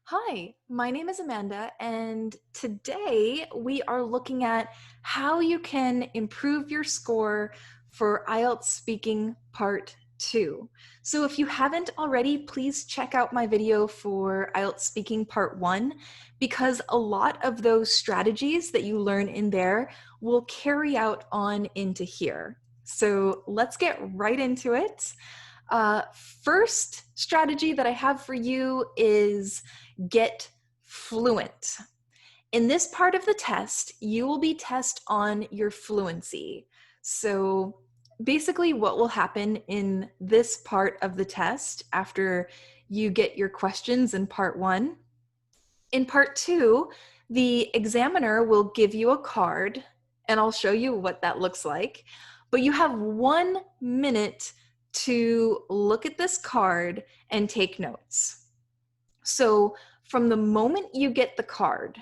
Hi, my name is Amanda, and today we are looking at how you can improve your score for IELTS Speaking Part 2. So if you haven't already, please check out my video for IELTS Speaking Part 1 because a lot of those strategies that you learn in there will carry out on into here. So let's get right into it. First strategy that I have for you is get fluent. In this part of the test, you will be tested on your fluency. So basically what will happen in this part of the test after you get your questions in part 1, in part 2, the examiner will give you a card, and I'll show you what that looks like, but you have 1 minute to look at this card and take notes. So from the moment you get the card,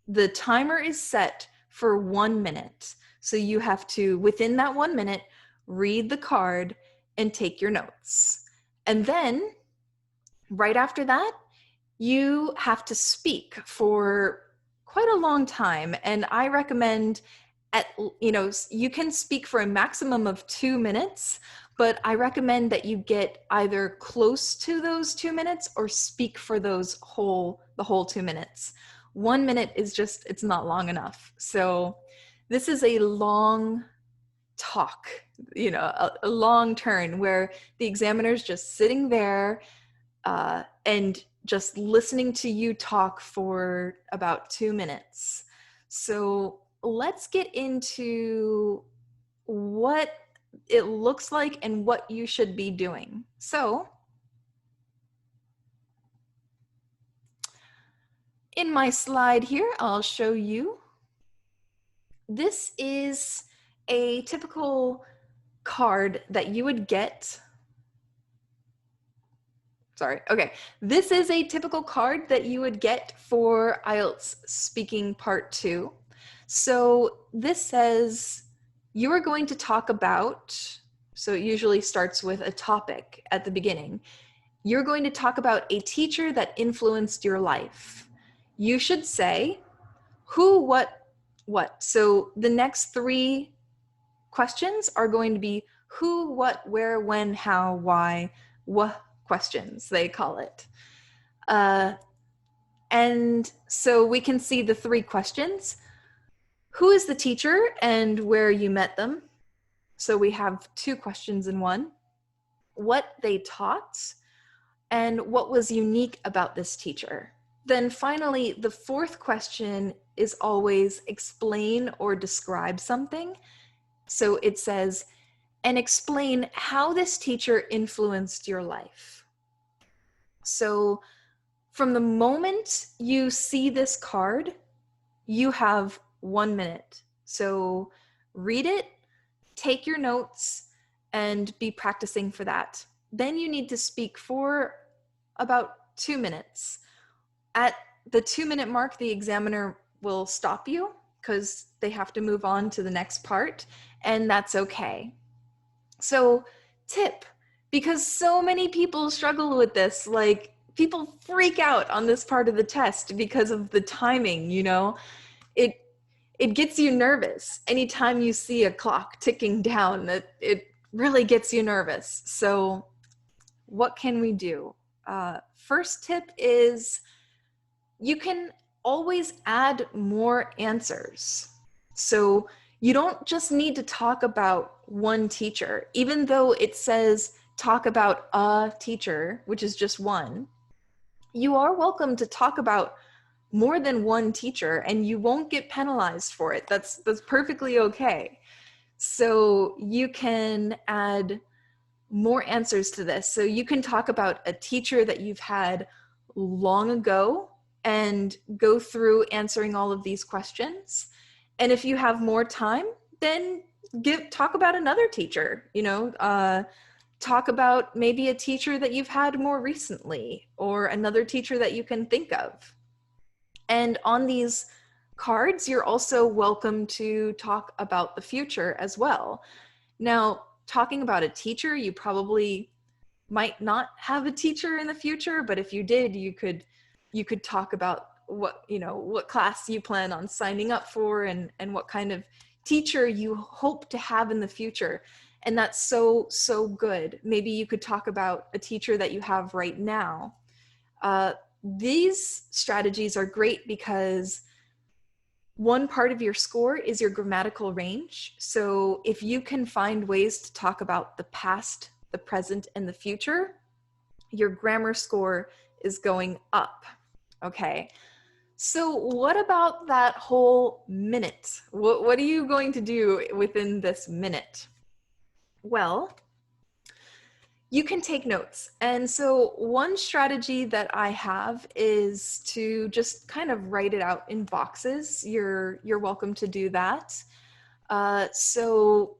the timer is set for 1 minute. So you have to, within that 1 minute, read the card and take your notes. And then, right after that, you have to speak for quite a long time. And I recommend you can speak for a maximum of 2 minutes, but I recommend that you get either close to those 2 minutes or speak for the whole 2 minutes. 1 minute is just, it's not long enough. So this is a long talk, a long turn where the examiner's just sitting there and just listening to you talk for about 2 minutes. So let's get into what it looks like and what you should be doing. So in my slide here, I'll show you. This is a typical card that you would get. This is a typical card that you would get for IELTS Speaking Part 2. So this says you are going to talk about, so it usually starts with a topic at the beginning. You're going to talk about a teacher that influenced your life. You should say who, what. So the next 3 questions are going to be who, what, where, when, how, why, what questions, they call it. And so we can see the 3 questions. Who is the teacher and where you met them? So we have 2 questions in one. What they taught and what was unique about this teacher. Then finally, the 4th question is always explain or describe something. So it says, and explain how this teacher influenced your life. So from the moment you see this card, you have 1 minute. So read it, take your notes, and be practicing for that. Then you need to speak for about 2 minutes. At the 2-minute mark, the examiner will stop you because they have to move on to the next part, and that's okay. So tip, because so many people struggle with this, like people freak out on this part of the test because of the timing, it gets you nervous. Anytime you see a clock ticking down, it really gets you nervous. So what can we do? First tip is you can always add more answers. So you don't just need to talk about one teacher, even though it says talk about a teacher, which is just one. You are welcome to talk about more than one teacher and you won't get penalized for it. That's perfectly okay. So you can add more answers to this. So you can talk about a teacher that you've had long ago and go through answering all of these questions. And if you have more time, then talk about another teacher, talk about maybe a teacher that you've had more recently or another teacher that you can think of. And on these cards, you're also welcome to talk about the future as well. Now, talking about a teacher, you probably might not have a teacher in the future, but if you did, you could you could talk about what class you plan on signing up for, and what kind of teacher you hope to have in the future. And that's so good. Maybe you could talk about a teacher that you have right now. These strategies are great because one part of your score is your grammatical range. So if you can find ways to talk about the past, the present, and the future, your grammar score is going up. Okay. So what about that whole minute? What are you going to do within this minute? Well, you can take notes. And so one strategy that I have is to just kind of write it out in boxes. You're welcome to do that. So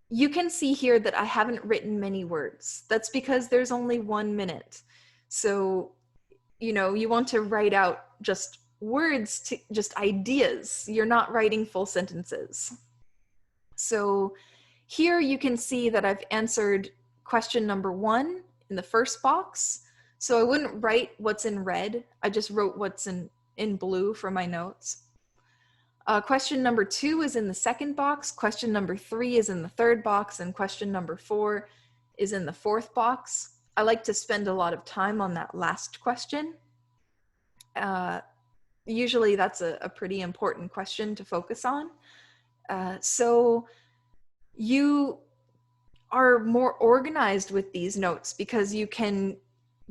you can see here that I haven't written many words. That's because there's only 1 minute. So, you want to write out just words, just ideas. You're not writing full sentences. So here you can see that I've answered question number 1 in the first box. So I wouldn't write what's in red. I just wrote what's in blue for my notes. Question number 2 is in the second box. Question number 3 is in the third box. And question number 4 is in the fourth box. I like to spend a lot of time on that last question. Usually that's a pretty important question to focus on. So you are more organized with these notes because you can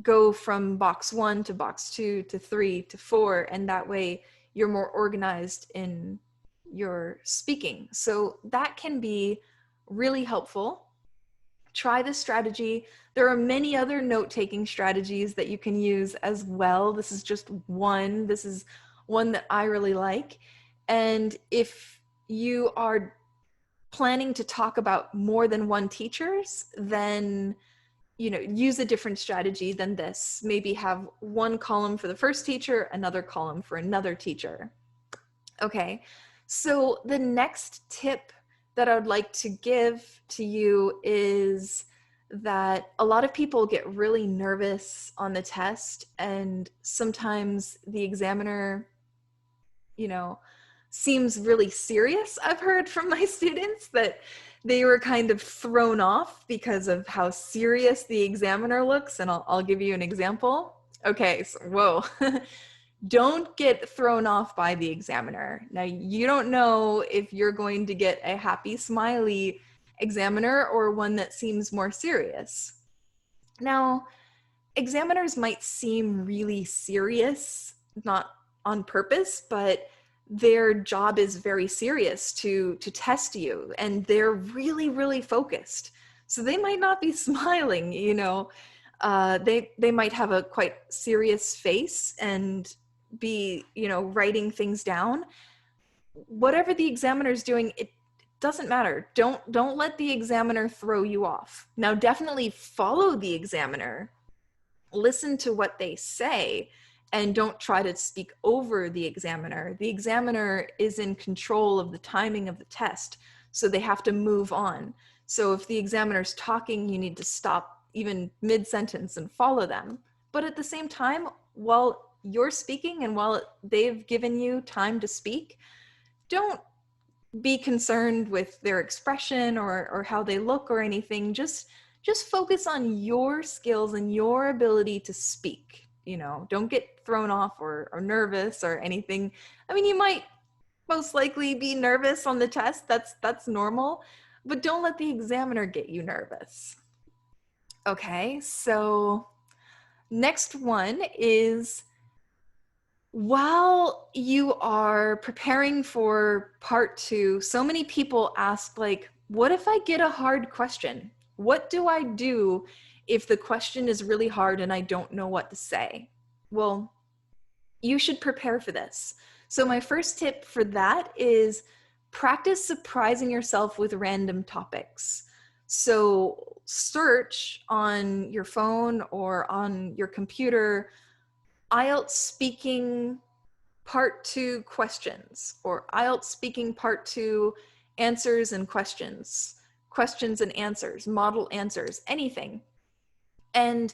go from box 1 to box 2 to 3 to 4, and that way you're more organized in your speaking. So that can be really helpful. Try this strategy. There are many other note-taking strategies that you can use as well. This is just one. This is one that I really like. And if you are planning to talk about more than one teachers, then use a different strategy than this. Maybe have one column for the first teacher, another column for another teacher. Okay, so the next tip that I would like to give to you is that a lot of people get really nervous on the test, and sometimes the examiner, seems really serious. I've heard from my students that they were kind of thrown off because of how serious the examiner looks. And I'll give you an example. Okay, so whoa. Don't get thrown off by the examiner. Now, you don't know if you're going to get a happy, smiley examiner or one that seems more serious. Now, examiners might seem really serious, not on purpose, but their job is very serious to test you, and they're really focused. So they might not be smiling, they might have a quite serious face and be, writing things down. Whatever the examiner's doing, it doesn't matter. Don't let the examiner throw you off. Now, definitely follow the examiner. Listen to what they say, and don't try to speak over the examiner. The examiner is in control of the timing of the test, so they have to move on. So if the examiner's talking, you need to stop even mid-sentence and follow them. But at the same time, while you're speaking and while they've given you time to speak, don't be concerned with their expression or how they look or anything. Just focus on your skills and your ability to speak. Don't get thrown off or nervous or anything. I mean, you might most likely be nervous on the test. That's normal, but don't let the examiner get you nervous. Okay, so next one is, while you are preparing for part 2, so many people ask, like, what if I get a hard question? What do I do if the question is really hard and I don't know what to say? Well, you should prepare for this. So my first tip for that is practice surprising yourself with random topics. So search on your phone or on your computer, IELTS speaking part 2 questions, or IELTS speaking part 2 answers and questions and answers, model answers, anything. And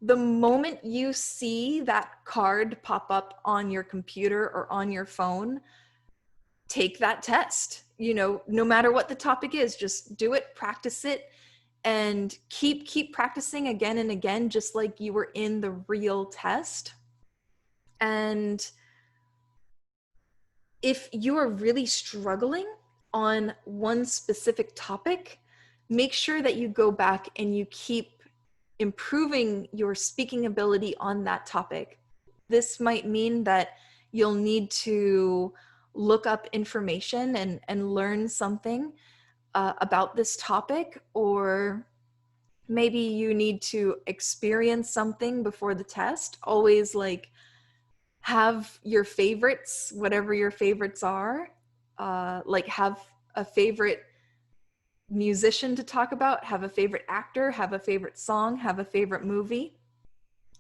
The moment you see that card pop up on your computer or on your phone, take that test. No matter what the topic is, just do it, practice it, and keep practicing again and again, just like you were in the real test. And if you are really struggling on one specific topic, make sure that you go back and you keep improving your speaking ability on that topic. This might mean that you'll need to look up information and learn something about this topic, or maybe you need to experience something before the test. Always like have your favorites, whatever your favorites are, like have a favorite musician to talk about, have a favorite actor, have a favorite song, have a favorite movie.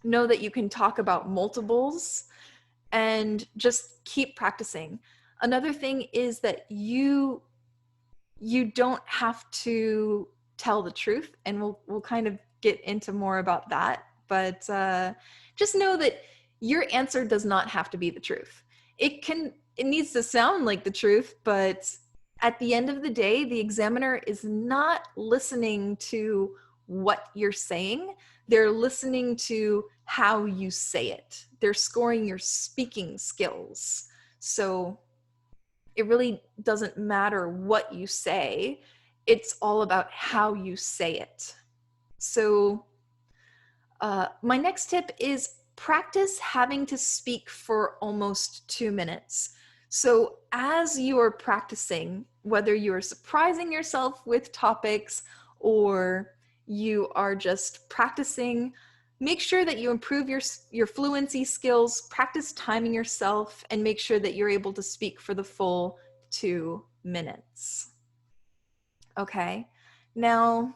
Know that you can talk about multiples and just keep practicing. Another thing is that you don't have to tell the truth, and we'll kind of get into more about that, but just know that your answer does not have to be the truth. It needs to sound like the truth, but at the end of the day, the examiner is not listening to what you're saying. They're listening to how you say it. They're scoring your speaking skills. So it really doesn't matter what you say. It's all about how you say it. So my next tip is practice having to speak for almost 2 minutes. So as you are practicing, whether you are surprising yourself with topics or you are just practicing, make sure that you improve your fluency skills, practice timing yourself, and make sure that you're able to speak for the full 2 minutes. Okay, now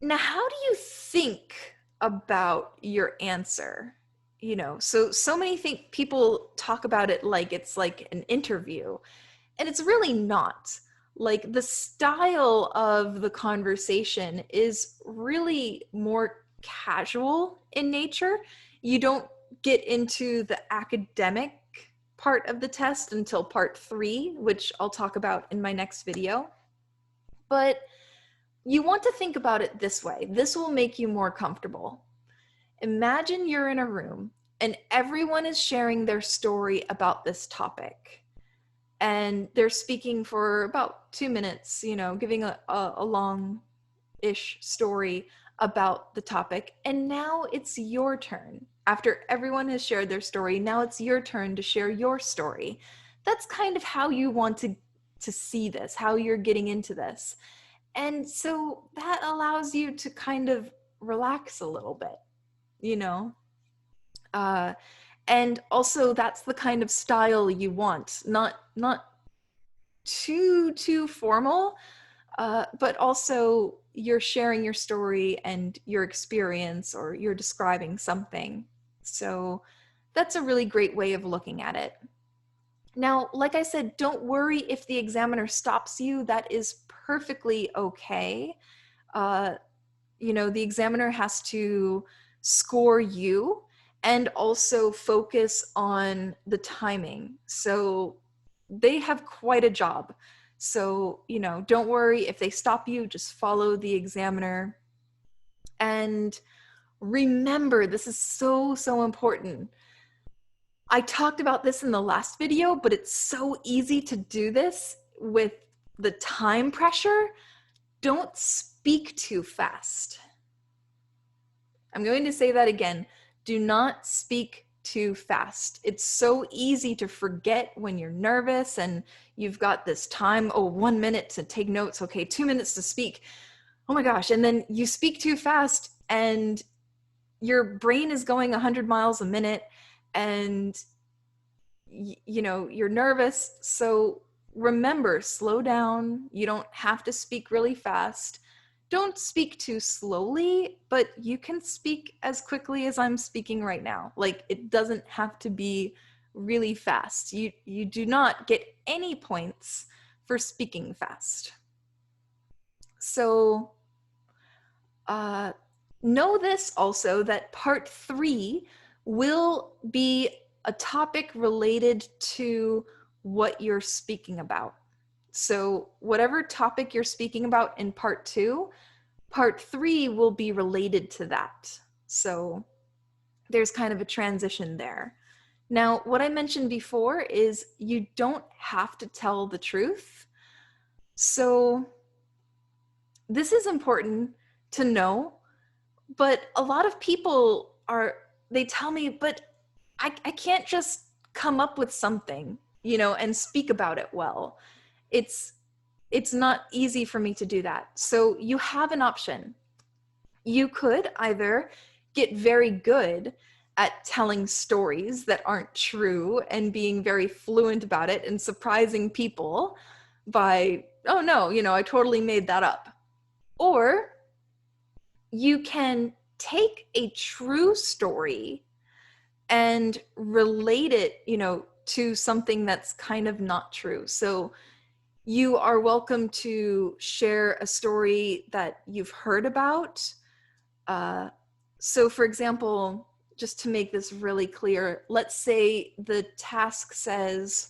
how do you think about your answer? So many people talk about it like it's like an interview, and it's really not. Like, the style of the conversation is really more casual in nature. You don't get into the academic part of the test until part 3, which I'll talk about in my next video. But you want to think about it this way. This will make you more comfortable. Imagine you're in a room and everyone is sharing their story about this topic. And they're speaking for about 2 minutes, giving a long-ish story about the topic. And now it's your turn. After everyone has shared their story, now it's your turn to share your story. That's kind of how you want to see this, how you're getting into this. And so that allows you to kind of relax a little bit, and also that's the kind of style you want, not too formal, but also you're sharing your story and your experience, or you're describing something. So that's a really great way of looking at it. Now, like I said, don't worry if the examiner stops you. That is perfectly okay. The examiner has to score you and also focus on the timing. So they have quite a job. So, don't worry if they stop you, just follow the examiner. And remember, this is so important. I talked about this in the last video, but it's so easy to do this with the time pressure. Don't speak too fast. I'm going to say that again. Do not speak too fast. It's so easy to forget when you're nervous and you've got this time, 1 minute to take notes, okay, 2 minutes to speak. Oh my gosh, and then you speak too fast and your brain is going 100 miles a minute and you're nervous. So remember, slow down. You don't have to speak really fast. Don't speak too slowly, but you can speak as quickly as I'm speaking right now. Like, it doesn't have to be really fast. You do not get any points for speaking fast. So Know this also, that part 3 will be a topic related to what you're speaking about. So whatever topic you're speaking about in part 2, part 3 will be related to that. So there's kind of a transition there. Now, what I mentioned before is you don't have to tell the truth. So this is important to know, but a lot of people they tell me, but I can't just come up with something, and speak about it well. It's it's not easy for me to do that. So you have an option. You could either get very good at telling stories that aren't true and being very fluent about it and surprising people by, oh no, I totally made that up. Or you can take a true story and relate it, to something that's kind of not true. So you are welcome to share a story that you've heard about. So for example, just to make this really clear, let's say the task says,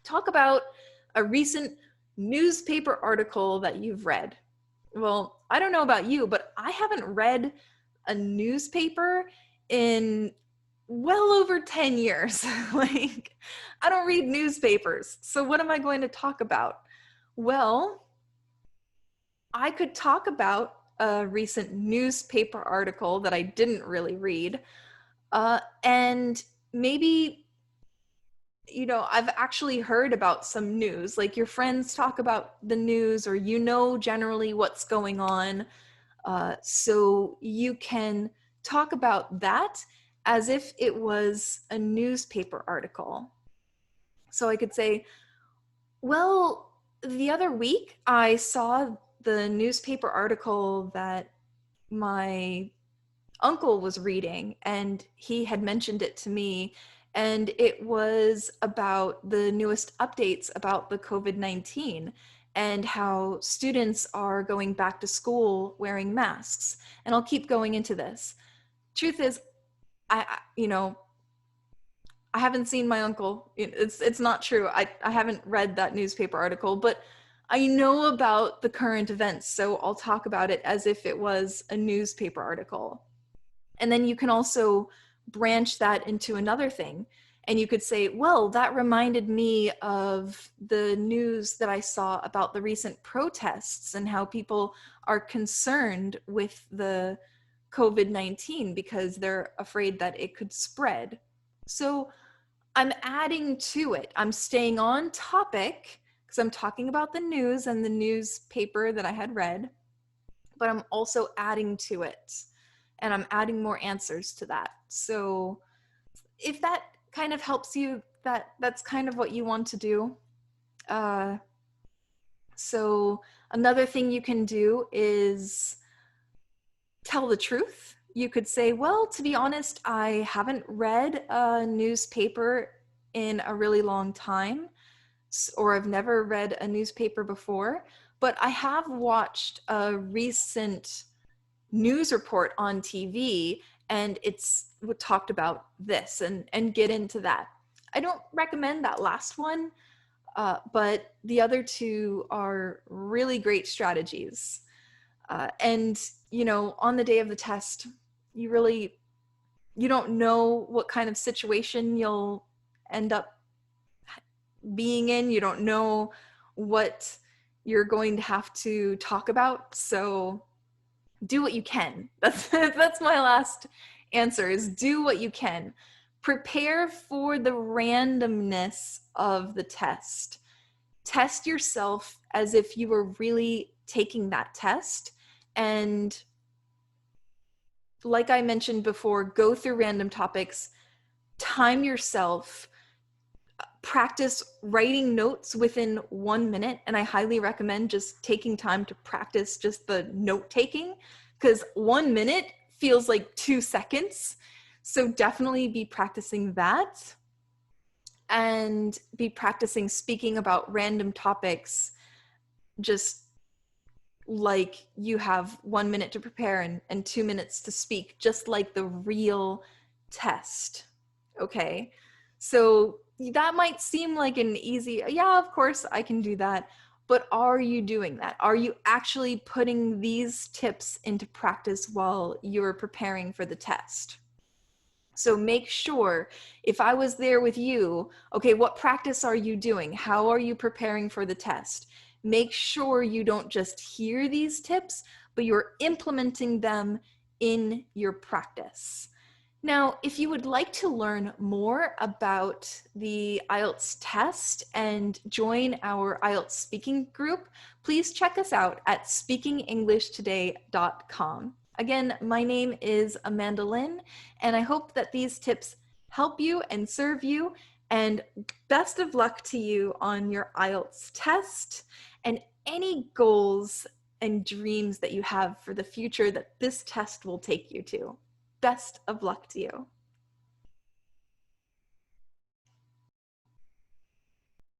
talk about a recent newspaper article that you've read. Well, I don't know about you, but I haven't read a newspaper in well over 10 years. Like, I don't read newspapers. So what am I going to talk about? Well, I could talk about a recent newspaper article that I didn't really read. And maybe, I've actually heard about some news, like your friends talk about the news, or generally what's going on. So you can talk about that as if it was a newspaper article. So I could say, well, the other week I saw the newspaper article that my uncle was reading, and he had mentioned it to me, and it was about the newest updates about the COVID-19 and how students are going back to school wearing masks. And I'll keep going into this. Truth is, I haven't seen my uncle. It's not true. I haven't read that newspaper article, but I know about the current events, so I'll talk about it as if it was a newspaper article. And then you can also branch that into another thing. And you could say, well, that reminded me of the news that I saw about the recent protests and how people are concerned with the COVID-19 because they're afraid that it could spread. So I'm adding to it. I'm staying on topic because I'm talking about the news and the newspaper that I had read, but I'm also adding to it, and I'm adding more answers to that. So if that kind of helps you, that's kind of what you want to do. So another thing you can do is tell the truth. You could say, well, to be honest, I haven't read a newspaper in a really long time, or I've never read a newspaper before, but I have watched a recent news report on TV, and it's talked about this, and get into that. I don't recommend that last one, but the other two are really great strategies. And on the day of the test, you don't know what kind of situation you'll end up being in. You don't know what you're going to have to talk about. So do what you can. That's my last answer, is do what you can. Prepare for the randomness of the test. Test yourself as if you were really taking that test. And like I mentioned before, go through random topics, time yourself, practice writing notes within 1 minute. And I highly recommend just taking time to practice just the note taking, because 1 minute feels like 2 seconds. So definitely be practicing that, and be practicing speaking about random topics just like you have 1 minute to prepare and 2 minutes to speak, just like the real test. Okay, so that might seem like an easy, yeah, of course I can do that. But are you doing that? Are you actually putting these tips into practice while you're preparing for the test? So make sure, if I was there with you, okay, what practice are you doing? How are you preparing for the test? Make sure you don't just hear these tips, but you're implementing them in your practice. Now, if you would like to learn more about the IELTS test and join our IELTS speaking group, please check us out at speakingenglishtoday.com. Again, my name is Amanda Lynn, and I hope that these tips help you and serve you, and best of luck to you on your IELTS test and any goals and dreams that you have for the future that this test will take you to. Best of luck to you.